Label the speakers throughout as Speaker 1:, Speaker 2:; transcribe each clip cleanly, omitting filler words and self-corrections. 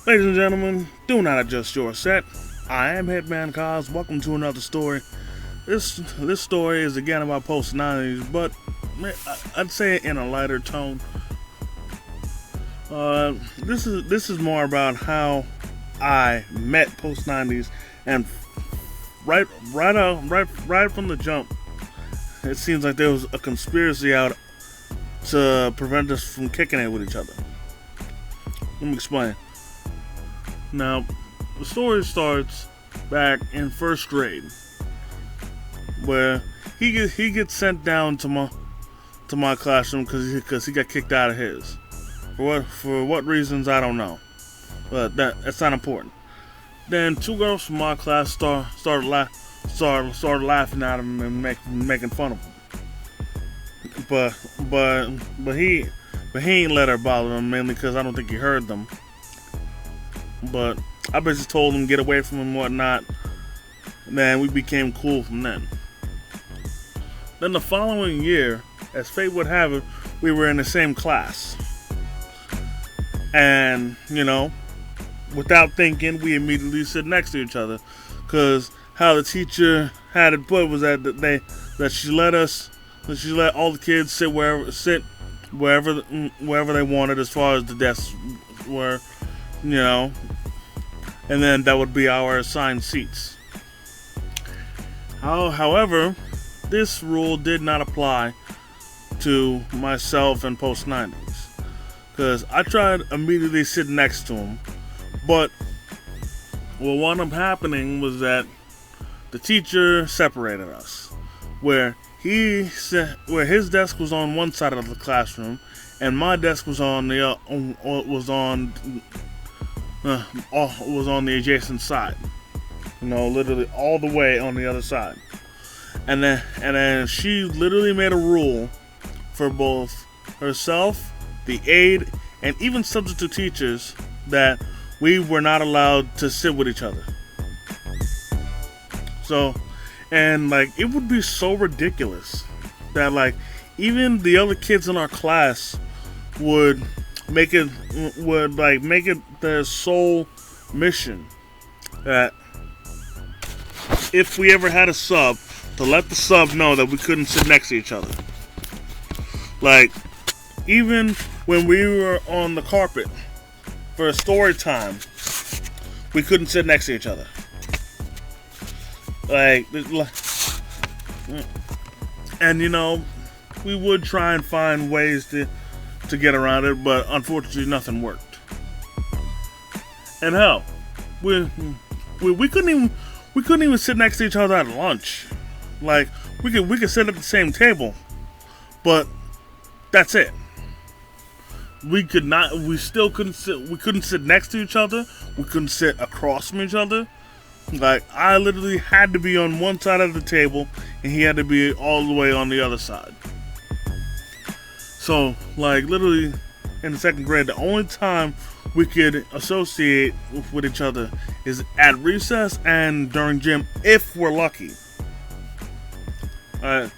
Speaker 1: Ladies and gentlemen, do not adjust your set. I am Hitman Cos. Welcome to another story. This story is again about post-90s, but I'd say it in a lighter tone. This is more about how I met post-90s, and right from the jump, it seems like there was a conspiracy out to prevent us from kicking it with each other. Let me explain. Now, the story starts back in first grade, where he gets sent down to my classroom because he got kicked out of his. For what reasons, I don't know, but that's not important. Then two girls from my class started laughing at him and making fun of him. But he ain't let her bother him, mainly because I don't think he heard them. But I basically told him get away from him and whatnot. Man, we became cool from then. Then the following year, as fate would have it, we were in the same class. And, without thinking, we immediately sit next to each other. Because how the teacher had it put was that she let all the kids sit wherever they wanted as far as the desks were, and then that would be our assigned seats. However, this rule did not apply to myself and post-90s, because I tried immediately sitting next to him, but what wound up happening was that the teacher separated us, where his desk was on one side of the classroom, and my desk was on the adjacent side. Literally all the way on the other side. And then she literally made a rule for both herself, the aide, and even substitute teachers that we were not allowed to sit with each other. So, and it would be so ridiculous that even the other kids in our class would make it their sole mission that if we ever had a sub, to let the sub know that we couldn't sit next to each other. Even when we were on the carpet for a story time, we couldn't sit next to each other. And we would try and find ways to get around it, but unfortunately nothing worked. And hell, we couldn't even sit next to each other at lunch. We could sit at the same table, but that's it. We couldn't sit next to each other. We couldn't sit across from each other. I literally had to be on one side of the table, and he had to be all the way on the other side. So, literally, in the second grade, the only time we could associate with each other is at recess and during gym, if we're lucky. I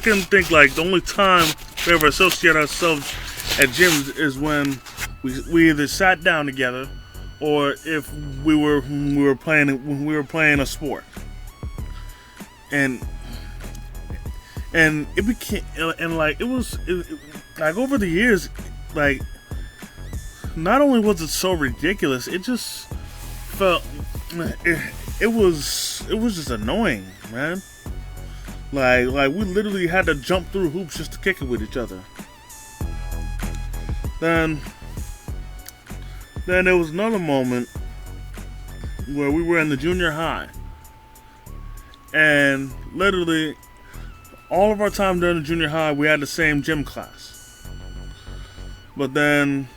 Speaker 1: can think the only time we ever associate ourselves at gyms is when we either sat down together, or if we were playing a sport. And it became over the years, not only was it so ridiculous, it just felt it was just annoying, man. We literally had to jump through hoops just to kick it with each other. Then there was another moment where we were in the junior high, and literally all of our time during the junior high, we had the same gym class. But then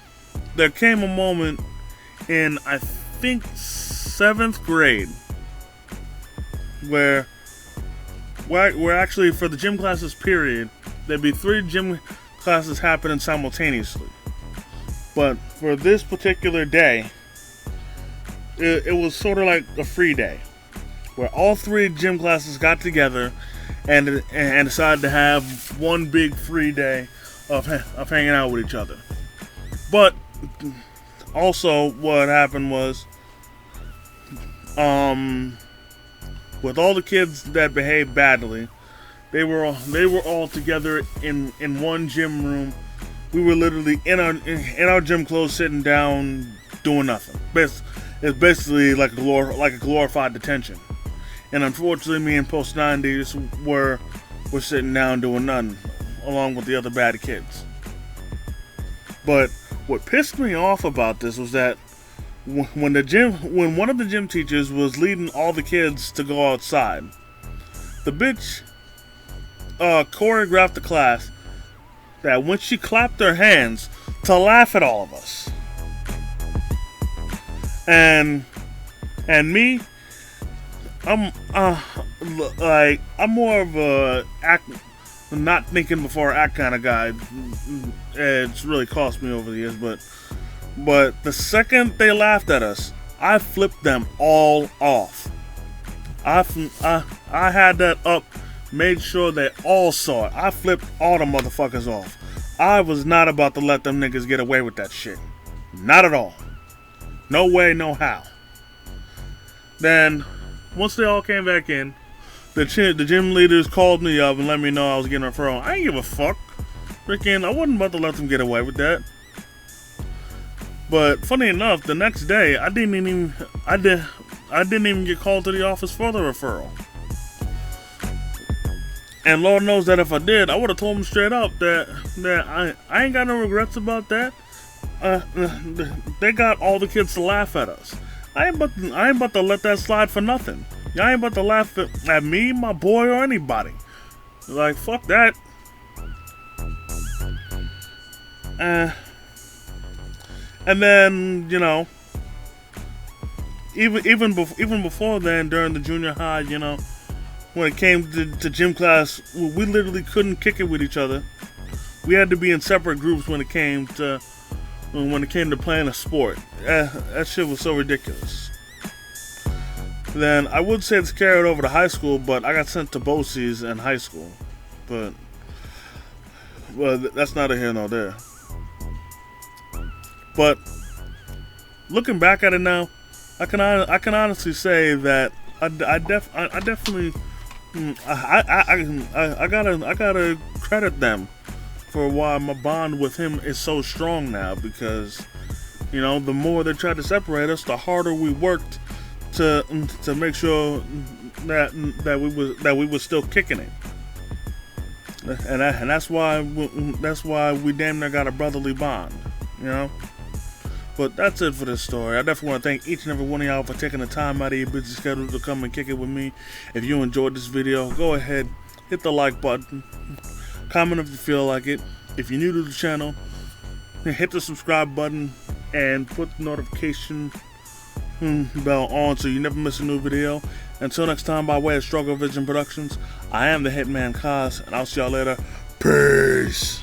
Speaker 1: there came a moment in, I think, 7th grade, where actually, for the gym classes period, there'd be 3 gym classes happening simultaneously. But for this particular day, it was sort of like a free day, where all 3 gym classes got together and decided to have one big free day of hanging out with each other. But also, what happened was, with all the kids that behaved badly, they were all together in one gym room. We were literally in our gym clothes, sitting down, doing nothing. It's basically like a glorified detention. And unfortunately, me and Post 90s were sitting down doing nothing, along with the other bad kids. But what pissed me off about this was that when one of the gym teachers was leading all the kids to go outside, the bitch choreographed the class that when she clapped her hands to laugh at all of us. And me, I'm more of a not thinking before I act kind of guy. It's really cost me over the years, but the second they laughed at us, I flipped them all off. I had that up, made sure they all saw it. I flipped all the motherfuckers off. I was not about to let them niggas get away with that shit. Not at all. No way, no how. Then, once they all came back in, the gym leaders called me up and let me know I was getting a referral. I ain't give a fuck. Freaking, I wasn't about to let them get away with that. But funny enough, the next day I didn't even get called to the office for the referral. And Lord knows that if I did, I would have told them straight up that I ain't got no regrets about that. They got all the kids to laugh at us. I ain't about to let that slide for nothing. Y'all ain't about to laugh at me, my boy, or anybody. Like, fuck that. And then, you know, even before then, during the junior high, you know, when it came to gym class, we literally couldn't kick it with each other. We had to be in separate groups when it came to playing a sport. That shit was so ridiculous. Then I would say it's carried over to high school, but I got sent to BOCES in high school. But that's neither here nor there. But looking back at it now, I can honestly say that I definitely I gotta credit them for why my bond with him is so strong now, because, you know, the more they tried to separate us, the harder we worked to make sure that we were still kicking it. And that's why we damn near got a brotherly bond, you know. But that's it for this story. I definitely want to thank each and every one of y'all for taking the time out of your busy schedule to come and kick it with me. If you enjoyed this video, go ahead, hit the like button, comment if you feel like it. If you're new to the channel, hit the subscribe button and put the notification bell on so you never miss a new video. Until next time, by way of Struggle Vision Productions, I am the Hitman Kaz, and I'll see y'all later. Peace.